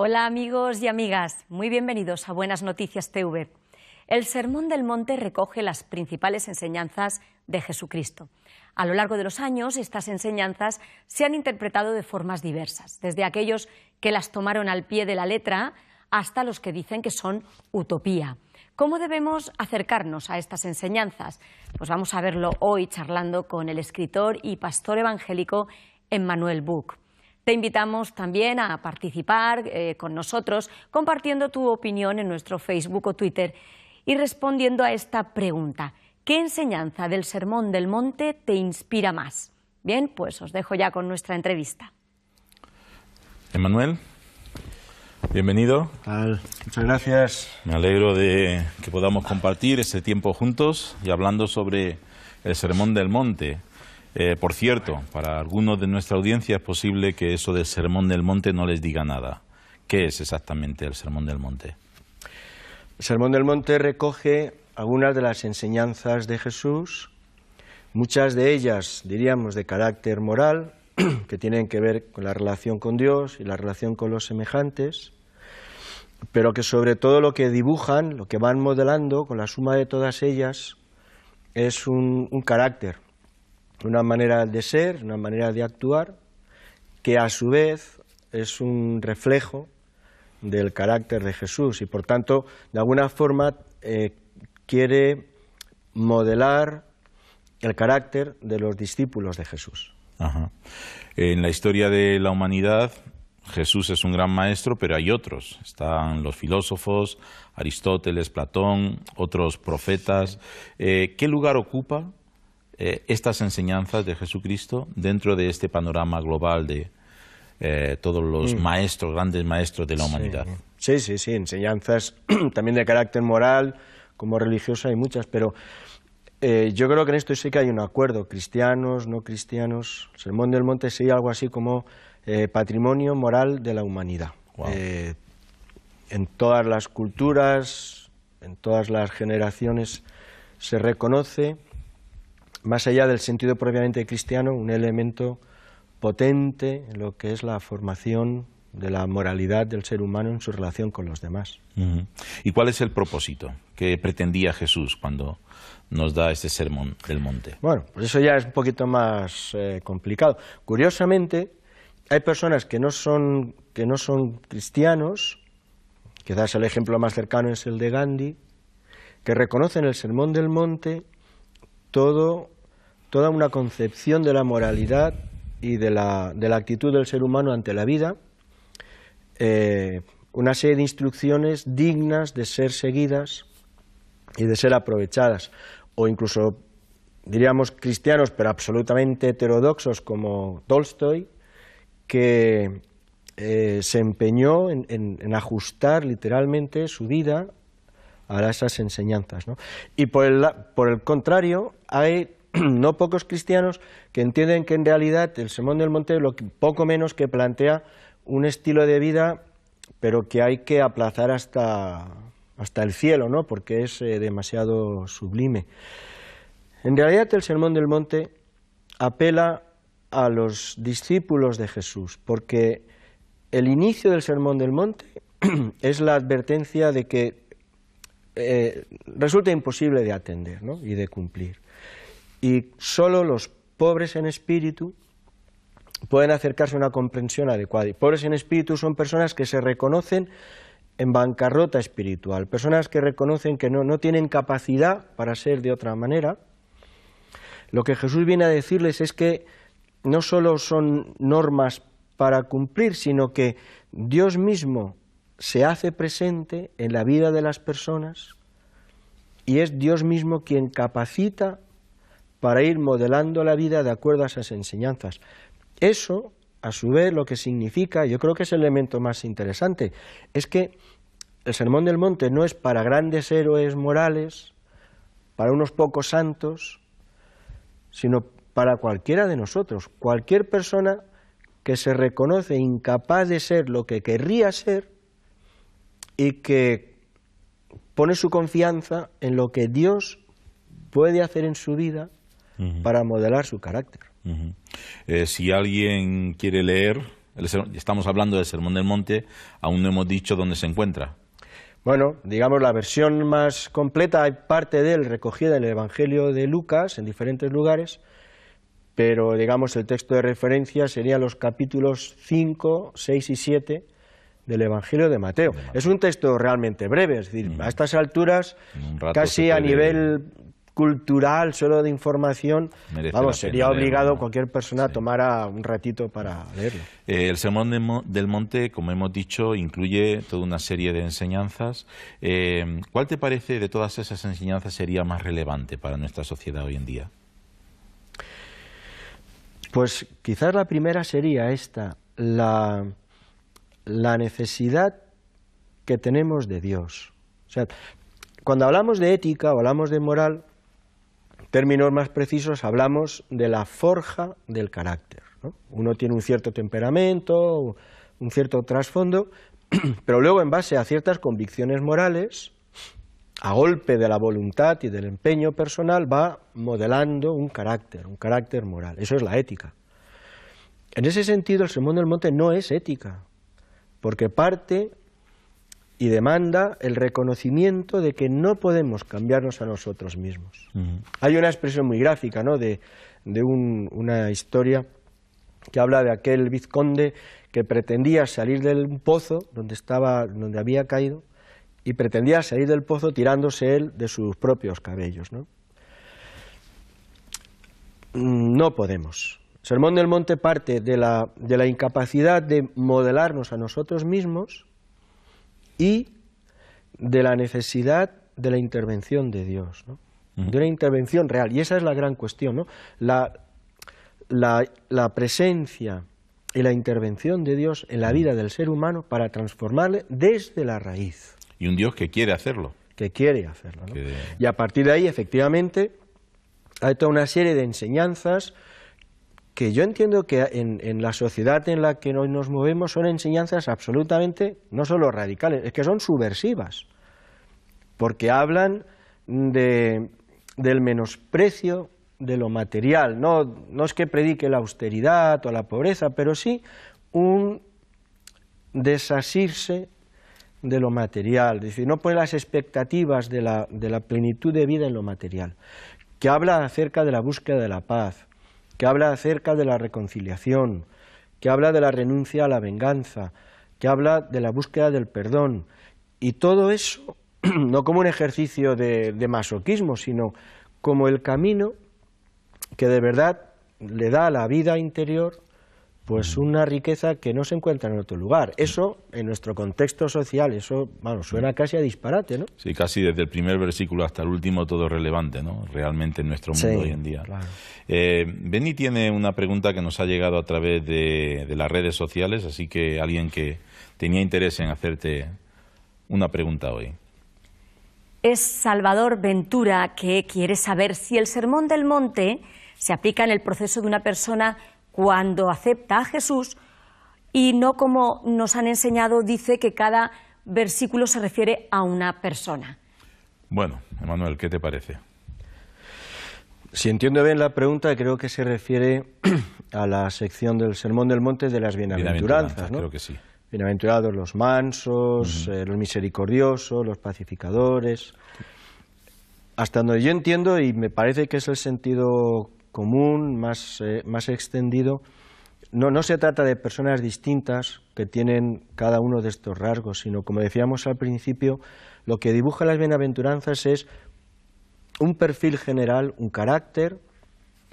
Hola amigos y amigas, muy bienvenidos a Buenas Noticias TV. El Sermón del Monte recoge las principales enseñanzas de Jesucristo. A lo largo de los años, estas enseñanzas se han interpretado de formas diversas, desde aquellos que las tomaron al pie de la letra hasta los que dicen que son utopía. ¿Cómo debemos acercarnos a estas enseñanzas? Pues vamos a verlo hoy charlando con el escritor y pastor evangélico Emmanuel Buch. Te invitamos también a participar con nosotros compartiendo tu opinión en nuestro Facebook o Twitter y respondiendo a esta pregunta: ¿qué enseñanza del Sermón del Monte te inspira más? Bien, pues os dejo ya con nuestra entrevista. Emmanuel, bienvenido. Muchas gracias. Me alegro de que podamos compartir este tiempo juntos y hablando sobre el Sermón del Monte. Por cierto, para algunos de nuestra audiencia es posible que eso del Sermón del Monte no les diga nada. ¿Qué es exactamente el Sermón del Monte? El Sermón del Monte recoge algunas de las enseñanzas de Jesús, muchas de ellas, diríamos, de carácter moral, que tienen que ver con la relación con Dios y la relación con los semejantes, pero que sobre todo lo que dibujan, lo que van modelando con la suma de todas ellas, es un carácter, una manera de ser, una manera de actuar, que a su vez es un reflejo del carácter de Jesús y por tanto de alguna forma quiere modelar el carácter de los discípulos de Jesús. Ajá. En la historia de la humanidad Jesús es un gran maestro, pero hay otros. Están los filósofos, Aristóteles, Platón, otros profetas. ¿Qué lugar ocupa estas enseñanzas de Jesucristo dentro de este panorama global de todos los maestros, grandes maestros de la humanidad? Sí, enseñanzas también de carácter moral, como religioso hay muchas, pero yo creo que en esto sí que hay un acuerdo, cristianos, no cristianos. El Sermón del Monte sería algo así como patrimonio moral de la humanidad. Wow. En todas las culturas, en todas las generaciones se reconoce, más allá del sentido propiamente cristiano, un elemento potente en lo que es la formación de la moralidad del ser humano en su relación con los demás. Uh-huh. ¿Y cuál es el propósito que pretendía Jesús cuando nos da este Sermón del Monte? Bueno, pues eso ya es un poquito más complicado. Curiosamente, hay personas que no son cristianos, quizás el ejemplo más cercano es el de Gandhi, que reconocen el Sermón del Monte toda una concepción de la moralidad y de la actitud del ser humano ante la vida, una serie de instrucciones dignas de ser seguidas y de ser aprovechadas, o incluso, diríamos, cristianos, pero absolutamente heterodoxos, como Tolstoy, que se empeñó en ajustar literalmente su vida a esas enseñanzas, ¿no? Y por el contrario, hay no pocos cristianos que entienden que en realidad el Sermón del Monte poco menos que plantea un estilo de vida, pero que hay que aplazar hasta el cielo, ¿no? Porque es demasiado sublime. En realidad el Sermón del Monte apela a los discípulos de Jesús, porque el inicio del Sermón del Monte es la advertencia de que resulta imposible de atender, ¿no? Y de cumplir. Y solo los pobres en espíritu pueden acercarse a una comprensión adecuada. Y pobres en espíritu son personas que se reconocen en bancarrota espiritual, personas que reconocen que no tienen capacidad para ser de otra manera. Lo que Jesús viene a decirles es que no solo son normas para cumplir, sino que Dios mismo se hace presente en la vida de las personas y es Dios mismo quien capacita para ir modelando la vida de acuerdo a esas enseñanzas. Eso, a su vez, lo que significa, yo creo que es el elemento más interesante, es que el Sermón del Monte no es para grandes héroes morales, para unos pocos santos, sino para cualquiera de nosotros, cualquier persona que se reconoce incapaz de ser lo que querría ser y que pone su confianza en lo que Dios puede hacer en su vida para modelar su carácter. Si alguien quiere leer Estamos hablando del Sermón del Monte, aún no hemos dicho dónde se encuentra. Bueno, digamos la versión más completa, hay parte de él recogida en el Evangelio de Lucas, en diferentes lugares, pero digamos el texto de referencia serían los capítulos 5, 6 y 7 del Evangelio de Mateo. Es un texto realmente breve, es decir, a estas alturas, casi a nivel cultural, solo de información, vamos, sería obligado cualquier persona a tomar un ratito para leerlo. El Sermón del Monte, como hemos dicho, incluye toda una serie de enseñanzas. ¿Cuál te parece de todas esas enseñanzas sería más relevante para nuestra sociedad hoy en día? Pues quizás la primera sería esta, la necesidad que tenemos de Dios. O sea, cuando hablamos de ética o hablamos de moral, términos más precisos, hablamos de la forja del carácter, ¿no? Uno tiene un cierto temperamento, un cierto trasfondo, pero luego en base a ciertas convicciones morales, a golpe de la voluntad y del empeño personal, va modelando un carácter moral. Eso es la ética. En ese sentido, el Sermón del Monte no es ética, porque parte y demanda el reconocimiento de que no podemos cambiarnos a nosotros mismos. Hay una expresión muy gráfica, ¿no?, de una historia que habla de aquel vizconde que pretendía salir del pozo donde había caído, y pretendía salir del pozo tirándose él de sus propios cabellos, ¿no? No podemos. El Sermón del Monte parte de la incapacidad de modelarnos a nosotros mismos y de la necesidad de la intervención de Dios, ¿no? De una intervención real. Y esa es la gran cuestión, ¿no? La presencia y la intervención de Dios en la vida del ser humano para transformarle desde la raíz. Y un Dios que quiere hacerlo. Que quiere hacerlo, ¿no? Y a partir de ahí, efectivamente, hay toda una serie de enseñanzas que yo entiendo que en la sociedad en la que hoy nos movemos son enseñanzas absolutamente, no solo radicales, es que son subversivas, porque hablan del menosprecio de lo material. No es que predique la austeridad o la pobreza, pero sí un desasirse de lo material, es decir, no pone las expectativas de la plenitud de vida en lo material, que habla acerca de la búsqueda de la paz, que habla acerca de la reconciliación, que habla de la renuncia a la venganza, que habla de la búsqueda del perdón, y todo eso no como un ejercicio de masoquismo, sino como el camino que de verdad le da a la vida interior pues una riqueza que no se encuentra en otro lugar. Eso, en nuestro contexto social, eso, bueno, suena casi a disparate, ¿no? Sí, casi desde el primer versículo hasta el último todo es relevante, ¿no?, realmente en nuestro mundo hoy en día. Claro. Beni tiene una pregunta que nos ha llegado a través de las redes sociales, así que alguien que tenía interés en hacerte una pregunta hoy. Es Salvador Ventura, que quiere saber si el Sermón del Monte se aplica en el proceso de una persona cuando acepta a Jesús y no, como nos han enseñado, dice que cada versículo se refiere a una persona. Bueno, Emanuel, ¿qué te parece? Si entiendo bien la pregunta, creo que se refiere a la sección del Sermón del Monte de las bienaventuranzas, ¿no? Creo que sí. Bienaventurados los mansos, los misericordiosos, los pacificadores. Hasta donde yo entiendo, y me parece que es el sentido común, más extendido, no se trata de personas distintas que tienen cada uno de estos rasgos, sino, como decíamos al principio, lo que dibuja las bienaventuranzas es un perfil general, un carácter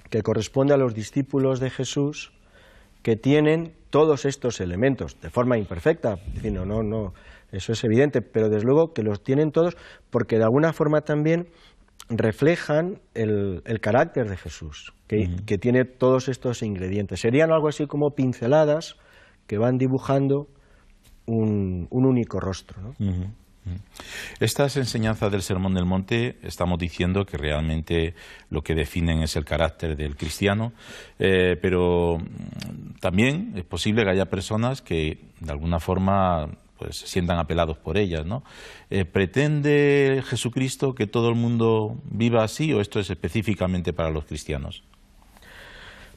que corresponde a los discípulos de Jesús, que tienen todos estos elementos, de forma imperfecta, es decir, no, eso es evidente, pero desde luego que los tienen todos, porque de alguna forma también reflejan el carácter de Jesús, que tiene todos estos ingredientes. Serían algo así como pinceladas que van dibujando un único rostro, ¿no? Estas enseñanzas del Sermón del Monte, estamos diciendo que realmente lo que definen es el carácter del cristiano, pero también es posible que haya personas que de alguna forma pues se sientan apelados por ellas, ¿no? ¿Pretende Jesucristo que todo el mundo viva así o esto es específicamente para los cristianos?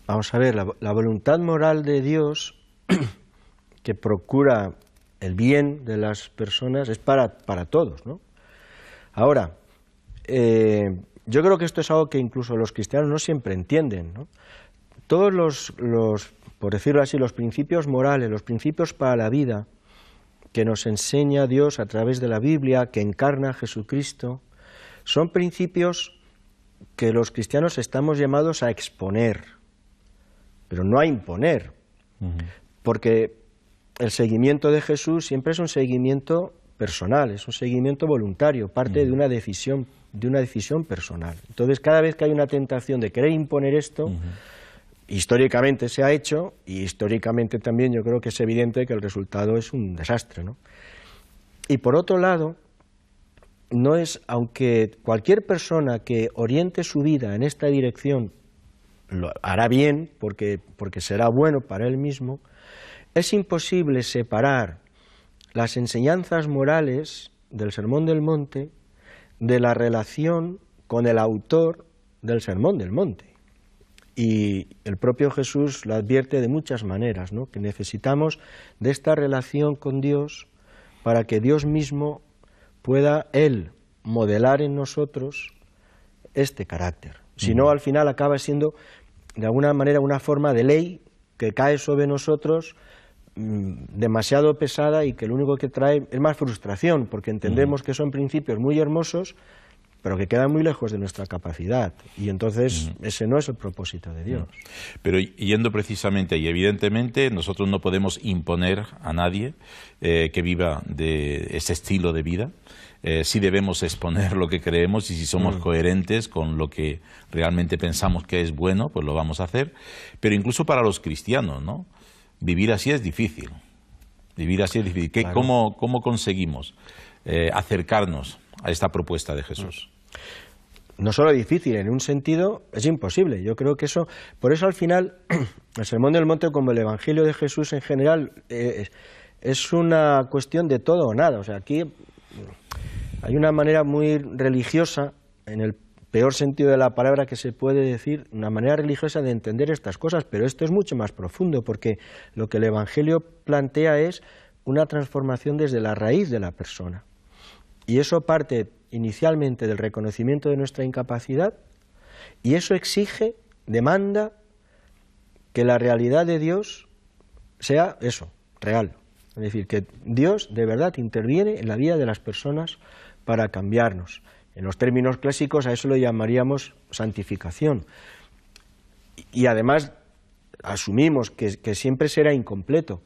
Vamos a ver, la voluntad moral de Dios que procura el bien de las personas, es para todos, ¿no? Ahora, yo creo que esto es algo que incluso los cristianos no siempre entienden, ¿no? Todos los, por decirlo así, los principios morales, los principios para la vida que nos enseña Dios a través de la Biblia, que encarna Jesucristo, son principios que los cristianos estamos llamados a exponer, pero no a imponer, porque el seguimiento de Jesús siempre es un seguimiento personal, es un seguimiento voluntario, parte de una decisión personal. Entonces, cada vez que hay una tentación de querer imponer esto, históricamente se ha hecho, y históricamente también yo creo que es evidente que el resultado es un desastre, ¿no? Y por otro lado, no es, aunque cualquier persona que oriente su vida en esta dirección lo hará bien, porque será bueno para él mismo, es imposible separar las enseñanzas morales del Sermón del Monte de la relación con el autor del Sermón del Monte. Y el propio Jesús lo advierte de muchas maneras, ¿no? Que necesitamos de esta relación con Dios para que Dios mismo pueda, Él, modelar en nosotros este carácter. Si no, al final acaba siendo, de alguna manera, una forma de ley que cae sobre nosotros demasiado pesada y que lo único que trae es más frustración, porque entendemos que son principios muy hermosos, pero que quedan muy lejos de nuestra capacidad, y entonces ese no es el propósito de Dios. Pero yendo precisamente, y evidentemente nosotros no podemos imponer a nadie que viva de ese estilo de vida. Sí debemos exponer lo que creemos, y si somos coherentes con lo que realmente pensamos que es bueno, pues lo vamos a hacer. Pero incluso para los cristianos, ¿no? Vivir así es difícil. Vivir así es difícil. Claro. ¿Cómo conseguimos acercarnos a esta propuesta de Jesús? No solo difícil, en un sentido es imposible. Yo creo que eso, por eso al final, el Sermón del Monte, como el Evangelio de Jesús en general, es una cuestión de todo o nada. O sea, aquí hay una manera muy religiosa, en el peor sentido de la palabra que se puede decir, una manera religiosa de entender estas cosas, pero esto es mucho más profundo, porque lo que el Evangelio plantea es una transformación desde la raíz de la persona. Y eso parte inicialmente del reconocimiento de nuestra incapacidad, y eso exige, demanda, que la realidad de Dios sea eso, real. Es decir, que Dios de verdad interviene en la vida de las personas para cambiarnos. En los términos clásicos a eso lo llamaríamos santificación. Y además asumimos que siempre será incompleto,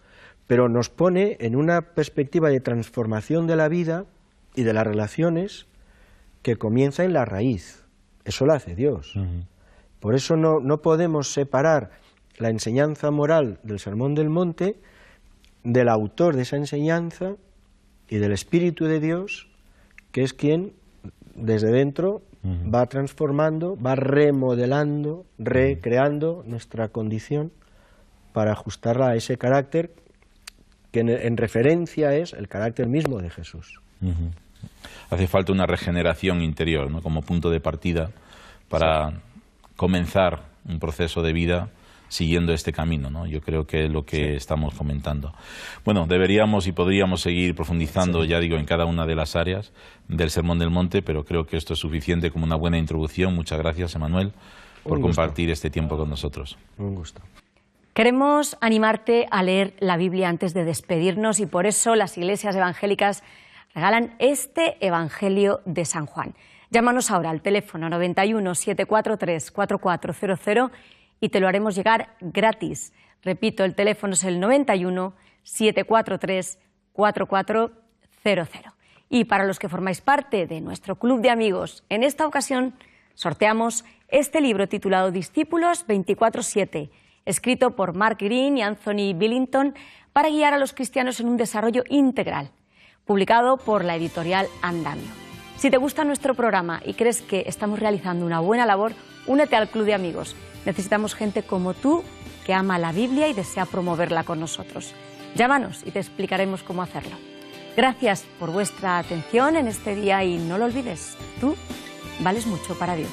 pero nos pone en una perspectiva de transformación de la vida y de las relaciones que comienza en la raíz. Eso lo hace Dios. Por eso no podemos separar la enseñanza moral del Sermón del Monte del autor de esa enseñanza y del Espíritu de Dios, que es quien desde dentro va transformando, va remodelando, recreando nuestra condición para ajustarla a ese carácter que en referencia es el carácter mismo de Jesús. Hace falta una regeneración interior, ¿no? Como punto de partida para comenzar un proceso de vida siguiendo este camino, ¿no? Yo creo que es lo que estamos comentando. Bueno, deberíamos y podríamos seguir profundizando, ya digo, en cada una de las áreas del Sermón del Monte, pero creo que esto es suficiente como una buena introducción. Muchas gracias, Emanuel, por compartir este tiempo con nosotros. Un gusto. Queremos animarte a leer la Biblia antes de despedirnos, y por eso las iglesias evangélicas regalan este Evangelio de San Juan. Llámanos ahora al teléfono 91 743 4400 y te lo haremos llegar gratis. Repito, el teléfono es el 91 743 4400. Y para los que formáis parte de nuestro club de amigos, en esta ocasión sorteamos este libro titulado Discípulos 24/7, escrito por Mark Green y Anthony Billington para guiar a los cristianos en un desarrollo integral, publicado por la editorial Andamio. Si te gusta nuestro programa y crees que estamos realizando una buena labor, únete al club de amigos. Necesitamos gente como tú que ama la Biblia y desea promoverla con nosotros. Llámanos y te explicaremos cómo hacerlo. Gracias por vuestra atención en este día y no lo olvides, tú vales mucho para Dios.